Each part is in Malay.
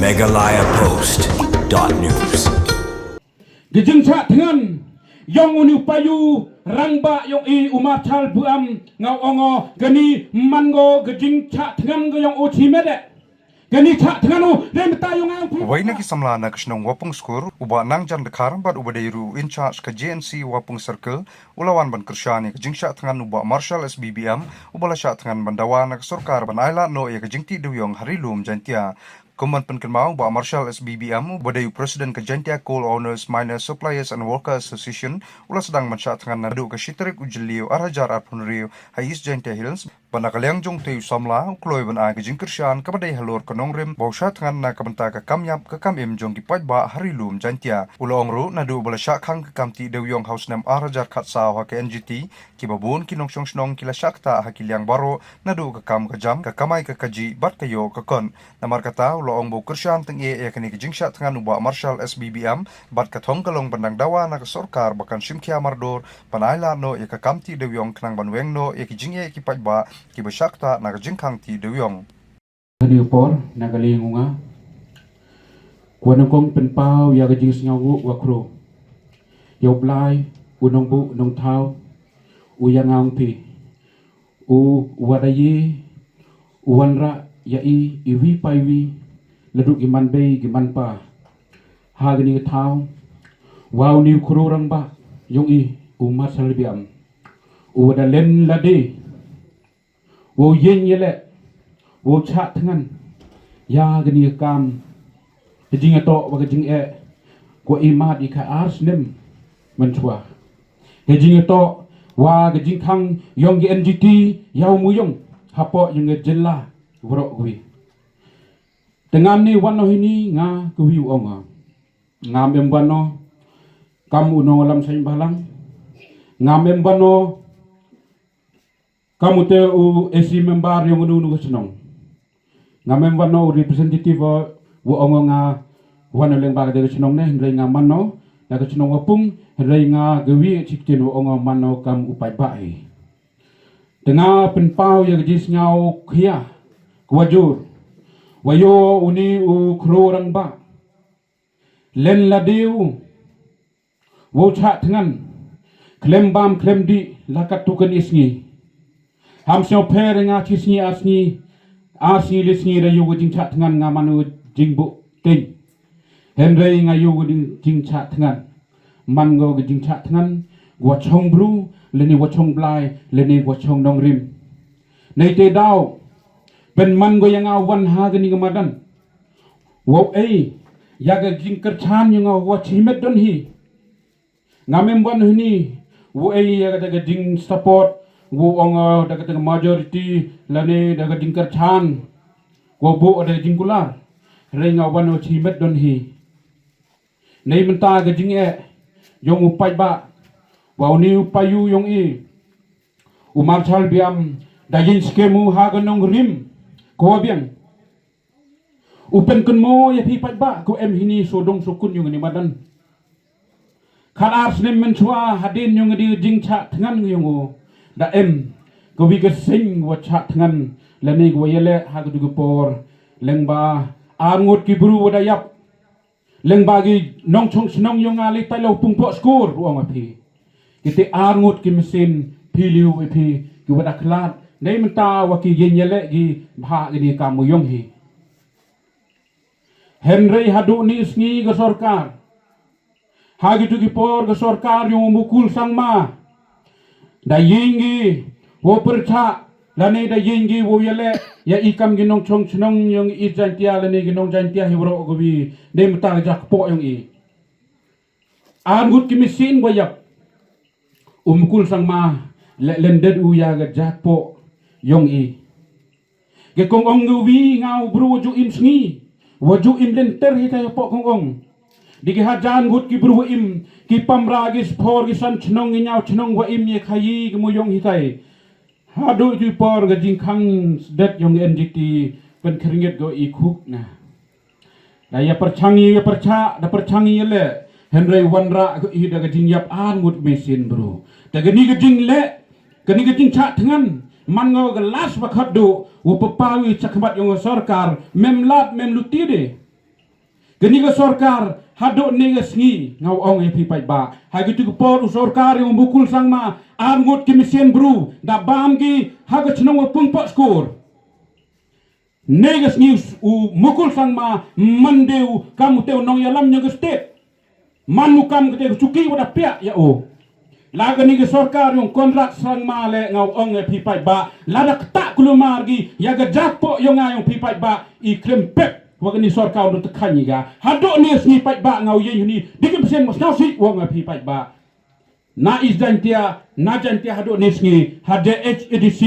MeghalayaPost.news. Gejeng Shah Thngan Yong uni Païu rangba yong i Marshal buam ngau ongo gani mango gejeng Shah Thngan go yong uchi mede gani Shah Thngan u remta yong ang Waina ki samla na kishnong wapung skur uba Nangjan Dkhar bad uba deiru in charge ka GNC wapung circle ulawan ban kershani gejeng Shah Thngan uba Marshal SBBM ubala Shah Thngan bandawa na Sorkar ban aila no ya gejeng ti duyong harilum jantia Kuman penkenmau ba Marshal SBBM badayu Presiden Kejantia Coal Owners, Miners, Suppliers and Workers Association ula sedang Shah Thngan nadu ke shitrik ujliu arhajar arpunriu hais Jantia Hills panakaliang jong teu samla ukloi ban ai kejing kershan kabadai halor konongrim bau Shah Thngan na kabenta ka kamyap ka kamim jong ki ba harilum Jantia ula ongru nadu bala Shah khang ka kamti deuyong house nam arhajar khatsaw ha ke NGT ki babun kinong snong kila Shakta hakiliang baro nadu ka kam ka jam ka kamai ka kaji bat kayo ka kon namar kata loong bau kershan teng e kini kejing Shah Thngan uba Marshal SBBM bat ka thong kalong bandang dawa na ka Sorkar bakan simkia mardor panaila no e ka kamti deuyong knang banweng no e kejing e ki ba ki Shakta na kejing khang ti deuyong Hadiu por nagalingunga kuanong kong penpau ya gejing sngawu wakro yaw blai unong bu nong tau uyangang pi u wadayi uwanra ya iwi paiwi laduk iman bay giman pa hagani tau wow ni kururang ba yung umat salbiam uwada len lade wo yen yele wo Shah Thngan ya gani kam jing ato wa jing e ko imat di ka ars nem menchwa jing ato wa jing khang yong gi NGT yaw muyong hapo yung jella wro gwi dengan ni wano hini nga kuwi onga ngamem wano kamu no lam sain balang ngamem wano kamu te u esi member yung unu senong ngamem wano representative wo onga nga wano leng baga de senong ne hendrai nga mano na ke senong wapung hendrai nga gawi chiktin wo onga mano kam upai bai dengan penpau ya gejis ngau khia kwajur wayo uni u krorang ba len ladeu wo Shah Thngan klem bam klem di lakat tukan isngi ham sio per nga chisni asni lisni da yugo jing Shah Thngan nga manu jingbu ting henrei nga yugo jing Shah Thngan mango jing Shah Thngan wa chong bru leni wa chong blai leni wa chong nongrim nei te dau ben man go yang awan ha gani gamadan wo yaga jing kerchan yang wa chimet don hi ngamem wan hini wo yaga daga jing support wo ong daga majority lane daga jing kerchan wo bo ada jing kular renga wan o chimet don hi nei menta ga jing yong upai ba wa ni Païu yong Marshal biam daging skemu ha ganong rim ko biang upen kunmo ya pi ba ko hini sodong sukun yung ni madan khalar snem menchwa hadin yung di jing Shah Thngan yung da ko bi sing wa Shah Thngan lani go yele ha du por lengba angut ki bru wadayap lengba gi nong chong snong yung ali talo pungpo skor uang api kiti angut ki mesin piliu ipi ki Lada Khlad nei menta wa ki yenyele gi bha gi kamu yong hi Henry hadu ni sngi ga Sorkar hagi tu ki por ga Sorkar yung mukul sangma da yingi wo percha lane da yingi wo yele ya ikam gi nong chong chnong yung Jantia lane gi nong Jantia hi bro go bi nei menta jak po yung angut ki mesin go yap umkul sangma lended uya ga jakpo yong ge kong ong wi ngau bru waju im sngi waju im lenter hi kay po kong ong digi hajan gut ki bru im ki pamra gi spor gi san chnong nyau chnong wa im ye khayi gi mu yong hi kai hadu ju por ga jing khang det yong NGT pen kringet go khuk na da ya perchangi ya percha da perchangi le henrei wanra go i daga jing yap an gut mesin bro daga ni ga jing le kani ga jing Shah Thngan man ngo ga las bakhat do wo papawi chakbat yong Sorkar mem lat mem lutide Gani ke Sorkar hadok ni ke sengi ngau ong epi pai ba. Hai gitu ke por Sorkar yang mukul sang ma angut ke mesin bru da bam ki ha ke chnong pung pot skor. Negas news u mukul sang ma mandeu kamu teu nong yalam nya ke state. Manu kam ke cuki wada pia ya o. Laga ni ke Sorkar yang kontrak sang ma le ngau ong epi pai ba. Lada ketak kulumar gi ya ke japo yang ngayong pi pai ba I klempek wagani Sorkar untuk tekan ni ga hadok ni sni pai ba ngau ye ni dikem persen mas ngau si wang pi pai ba na izantia na jantia hadok ni sni hade HEDC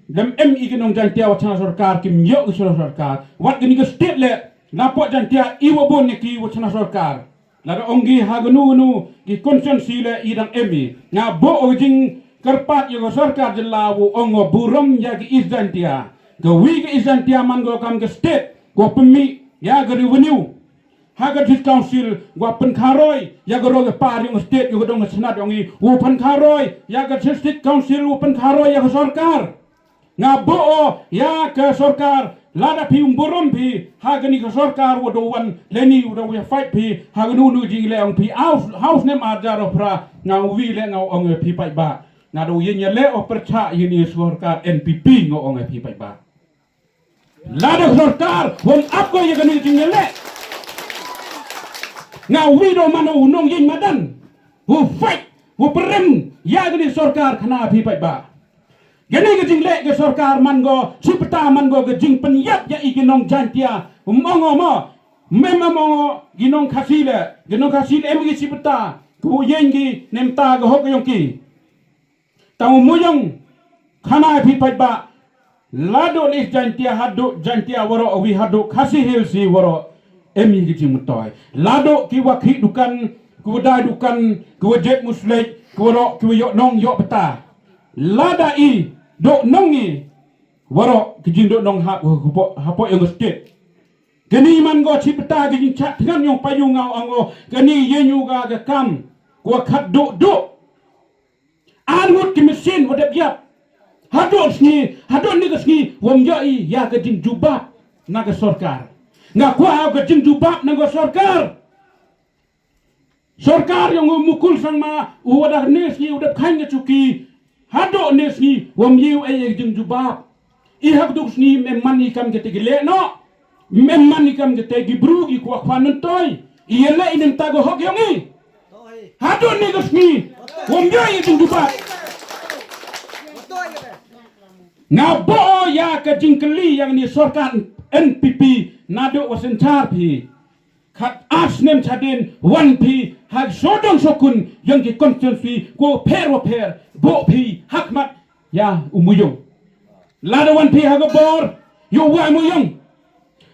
dam MI kenong jantia wachana Sorkar kim yo ke Sorkar wat gani ke state le lapok jantia iwo bon ni ki wachana Sorkar lada onggi haganu nu ki konsensi le idang MI nga bo ojing kerpat yo Sorkar jelawu ongo burom ya ki izantia ke wi ke izantia mango kam ke state ko pemi ya ke revenue haga district council gua penkharoi ya ke roge par yang state yang dong senat yang I penkharoi ya ke district council penkharoi ya ke Sorkar ngabo ya ke Sorkar lada pi umburum pi haga ni ke Sorkar wodo wan leni wodo we fight pi haga nu jing le ong pi house nem ajar opra ngau wi le ngau ong pi pai ba ngado yen le opercha ini Sorkar NPP ngau ong pi pai ba Lada Sorkar wong apa yang kena tinggal ngau wido mano unong yin madan who fight who perem ya kena Sorkar kena api pai ba gani ke jingle ke Sorkar mango cipta mango ke jing penyap ya ikinong jantia umongo mo memamo ginong kasile emi cipta ku yengi nemta ke hok yongki tamu muyong kena api pai ba Lado ni jantia haduk jantia waro wi haduk kasih hilsi waro emi gitu mutoy. Lado kiwa ki dukan kuwadai dukan kuwajet muslek kuwaro kuwayok nong yok peta. Lada I dok nongi waro kijing dok nong hapok yang state. Kini man go cipta kijing Shah Thngan yang Païu ngau ango kini yenyu ga ke kam kuwa kat dok. Angut ki mesin wadap yap. Hadok ni ke sni wong yoi ya ke jing jubab na ke Sorkar nga kwa ke jing jubab na ke Sorkar yang mukul sang ma udah nes ni udah kain ke cuki hadok nes ni wong yu e jing jubab I hak duk sni memani kam ke tegile no memani kam ke tegi bru gi kwa kwanun toy iele inem tago hok yongi hadok ni ke sni wong yoi jing jubab ngabo ya ke jingkeli yang ni Sorkar NPP nado wasencar pi kat asnem chadin 1p hak sodong sokun yang ki konstitusi ko per bo pi hakmat ya umuyong lada 1p haga bor yo wa muyong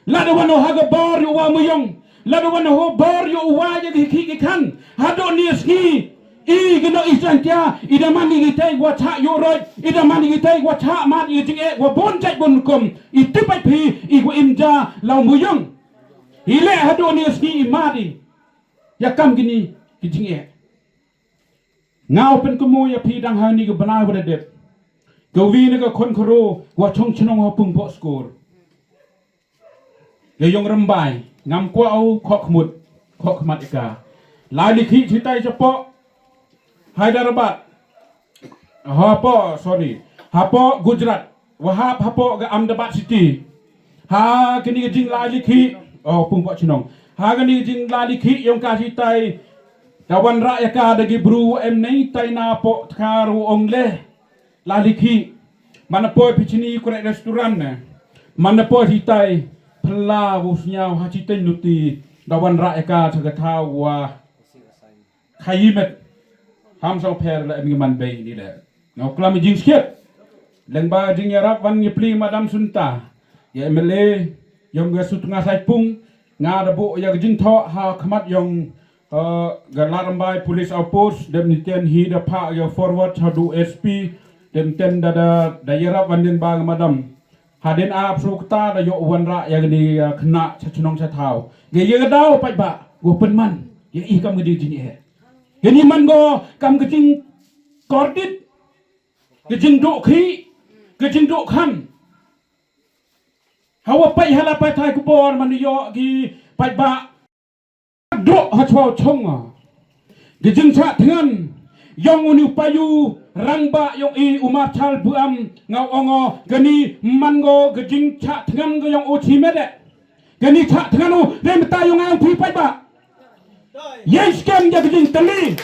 lada wano haga bor yo wa muyong lada wano ho bor yo wa ya ki kan hado ni ski I gino isantia ida mani gitai gua cha yoroi ida mani gitai gua cha mat I jing e gua bon jai bon kum I tipai pi I gua imja lau muyong ile hado ni ski imadi ya kam gini jing e ngau pen kumu ya pi dang hani ge bana wada dep go wi ne ga kon khoro gua chong chnong ho pung po skor ge yong rambai ngam kwa au khok khmat ika lai likhi chitai chapo Hyderabad, Hapo Gujarat, Wahab Hapo ke Ahmedabad City. Ha kini jing lali ki, pungpok chinong. Ha kini jing lali ki yang kasih tai kawan rakyat ka dagi bru nei tai na po karu ongle lali ki. Mana po pichini korek restoran ne. Mana po hitai pela busnya hacitai nuti dawan rakyat ka tagatau wa kayimet. Ham sang per la emi man bay ni le ngau klam jing skiet leng ba jing yarap wan ni pli madam sunta ya MLA yong ga sut nga sai pung nga da bo ya jing tho ha khmat yong ga larambai police outpost dem ni ten hi da pha ya forward ha du SP dem ten da yarap wan den ba madam haden ap sukta da yo wan ra ya ni khna chhnong cha thau ge ye ga dau pai ba go pen man ye I kam ge jing e Gini man go kam kecing kordit, kecing duk khi, kecing duk kan. Hawa pai halapai thai kubor man yo ki pai ba dok hachwau chonga gejing Shah Thngan yong uni Païu rangba yong i Marshal buam ngau ongo gani mango gejing Shah Thngan go yong o chimede gani Shah Thngan u remta yong ang phi pai ba yes kem ya gejing tali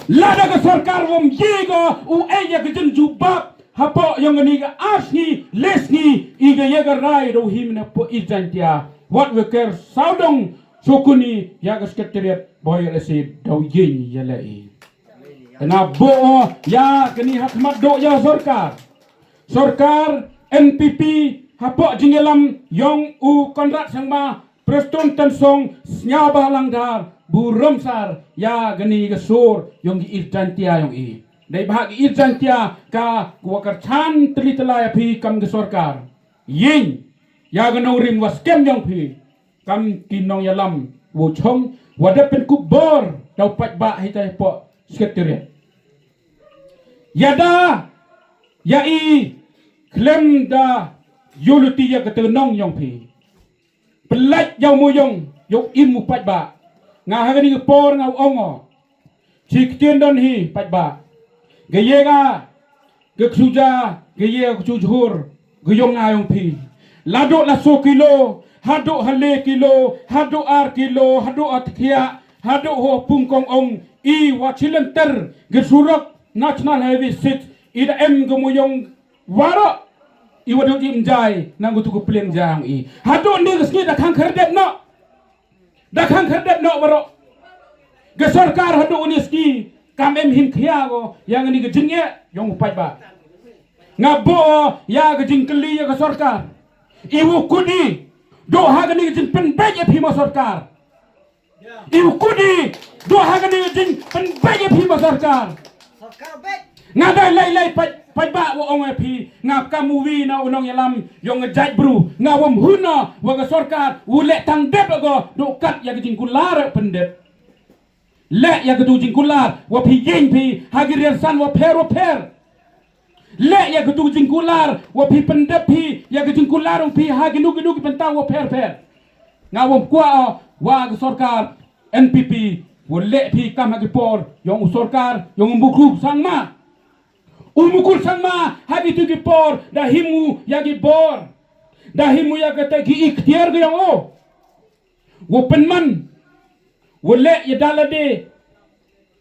Lada Sorkar wom yego u eya gejing jubab hapo yong ni ga asni lesni iga yega rai do himna po ijantia what we care saudong sukuni yaga sekretariat boy resi do yin yalai na bo ya kini hakmat do ya Sorkar NPP hapo jingelam yong u konrat sangma preston tensong nya bahalang dar buromsar ya gani gasur yong ijantia yong i dai bahag ijantia ka kuakar chan telitelai phi kam ge Sorkar yin ya gano rim was kem yong phi kam kinong yalam wo chong wada pen kubor dau pat ba hitai po sekretariat yada ya i klem da yuluti ya ketenong yong phi pelat yau mo yong yok im mu pat ba nga hagani ke por ngau ongo chik tien don hi pat ba gayega geksuja gaye kujur guyong ngayong phi lado la so kilo hado hale kilo hado ar kilo hado atkhia hado ho pungkong ong i wachilenter gesurak national highway 6 ida em gumuyong waro i wadu imjai nangutu ku pleng jang i hado ni gesni da khang kherdep no waro ge Sorkar hado uniski kam em him khia go yang ni ge jingye yong pai ba ngabo ya ge jingkeli ya ge Sorkar ibu kudi do hagani jin pen beje phima Sorkar ibu kudi do hagani jin pen beje phima Sorkar ngada lai pai ba wo ong phi ngap ka movie na unong yalam yong jai bru ngawam huna wa ge Sorkar ule tang dep go do kat ya jin kular pendep le ya ge du jin kular wa phi yin phi hagir san wa per le ya kutu jingkular wa pi pendep pi ya jingkular pi ha ginu pentang wa per ngawom kwa wa Sorkar NPP wa le pi kam ha por yong Sorkar yong mukul sangma umukul sangma ha tu por da himu ya bor da himu ya ta gi ikhtiar ge yong o wa penman wa le ya dalade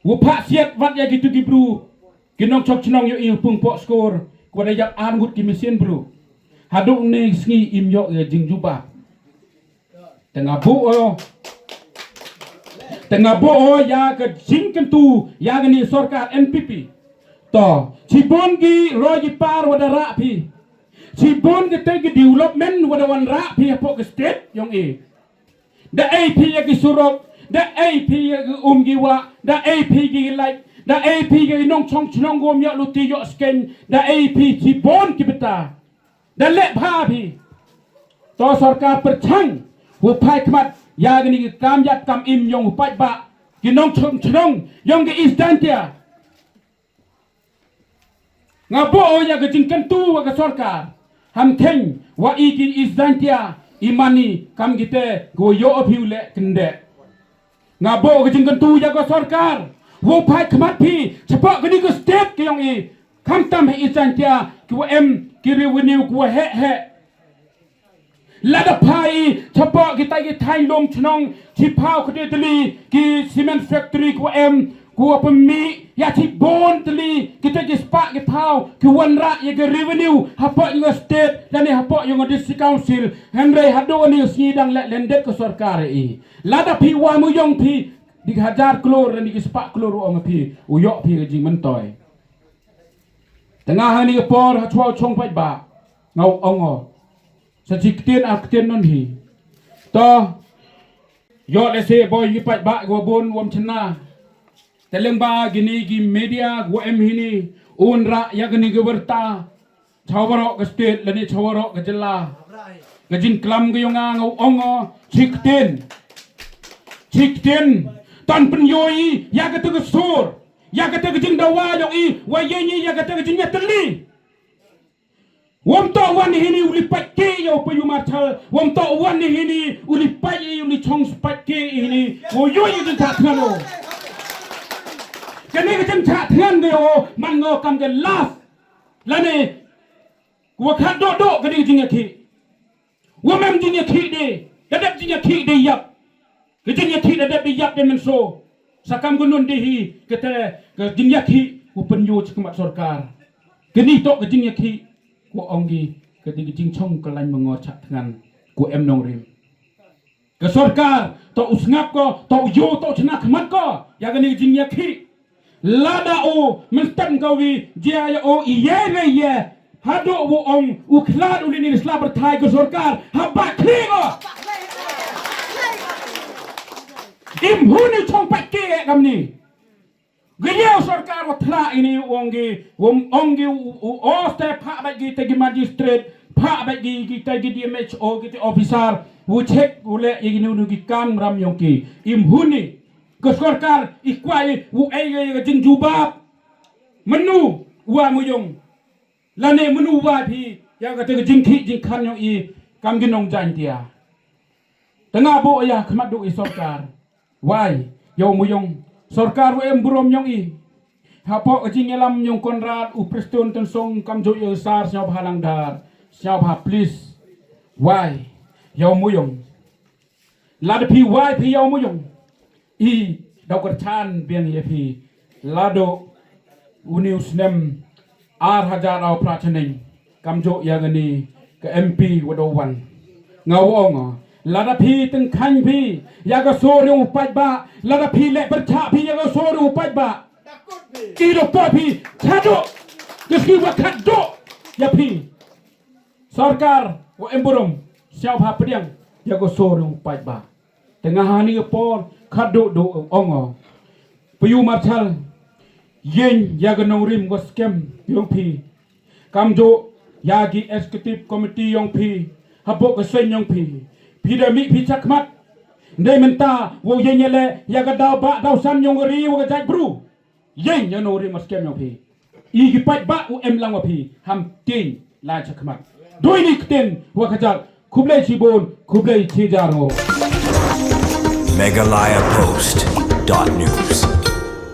wa pha siat wat ya tu bru kinong chok chnong yo il pung po skor ko da yap an gut ki mesin bru haduk ne sngi im yo ge jingjuba tengah bo ya ke jingken tu ya ge ni Sorkar NPP to cibon gi roji par wada ra phi cibon ge te ge development wada wan ra phi po ge state yong e da AP ya ge surok da AP ya ge gi wa da AP gi like da AP ge nong chong chnong gom ya luti yo sken da AP cibon ki beta da le pha phi to Sorkar perchang wo phai khmat ya ge ni kam yat kam im yong pai ba ki nong chong chnong yong ge istantia ngabo ya ge jingkan tu wa ge Sorkar ham theng wa iki istantia imani kam gite go yo ophiule kende ngabo ge jingkan tu ya ge Sorkar wo phai khmat phi chapa ge ni ge step ke yong i kham tam he istantia ki wa em ki revenue ku he Lada Phai chapa kita ki thai lom chnong chi phau khde tli ki cement factory ku em ku pemi ya chi bon tli kita ki spa ki phau ki wanra ye ke revenue hapa yung state dan hapa yung district council henry hado ni sidang lendet ke Sorkar i Lada Phi wa mu yong phi di hajar klor dan di spa klor ong phi uyok phi ke jing mentoy tengah hani por hachwa chong pai ba ngau ongo sajiktin aktin non hi to yo le se boy yi pat ba go bon wom chna teleng ba gini gi media go em hini unra ya gini go berta chawaro ke state lani chawaro ke jilla ke jin klam ge yonga ngau ongo chiktin tan pen yoi ya ke te sur ya ke te jing dawa yo i wa ye ni ya ke te jing teli Wam to wan hini uli patke yo Païu Marshal. Wam to wan hini uli paye uli chong patke hini. Wo yo yu Shah Thngan. Kani ke Shah Thngan yo man ngo kam ke last. Lane wa khat do kani jing ki. Wa mem jing ki de. Dadap jing ki de yap. Ke jing ki dadap de yap de men so. Sakam gunun de hi kete ke jing ki upen yo chkemat Sorkar. Kani to ke jing ki ku ongi ke jing chong ke lain mengo Shah Thngan ku em nong rim. Ke Sorkar to usngap ko to yo to chna khmat ko ya kani jing ki. Lada o menstan kawi dia o iye ne ye hado wo ong u khlad uni ni sla berthai ke Sorkar ha Bahkhlieh ko im huni chong patke kamni gaya Sorkar wa thla ini ongi o ste pha bagi te magistrate pha bagi kita gi DMHO gi officer wo check ule igini unu gi kan ram yongki im huni ke Sorkar ikwai wu ai jing jubab menu wa muyong lane menu wa phi ya ga te jing khi jing khan yong i kam gi nong jan tia tanga bo ya khmat du i Sorkar wai yo muyong Sorkar em burom yong i ha po jing elam yong konrad u preston ten song kam jo yo sar syau halang dar syau ha please wai yo muyong lad phi wai phi yo muyong I Dr. Chan biang yepi Lada Uni usnem hajar au prachaning kamjo yagani ke MP wadawan ngawong Lada phi teng khang phi yaga soru pat ba Lada phi le bercha phi yaga soru pat ba I do po phi chado keski wa khado ya phi Sorkar wa emburum siau pha pediang yaga soru pat ba tengah hani por khado do ongo Païu Marshal yen yaganong rim go scam yong phi kamjo yagi executive committee yong phi habok sen yong phi pidami phi chakmat ndai menta wo yen yele yagadau ba dau san yong ri wo jai bru yen yaganong rim scam yong phi I gi pat ba u em lang wa phi ham tin la chakmat doi ni kten wa khajal khublai chibon khublai chijaro MeghalayaPost.news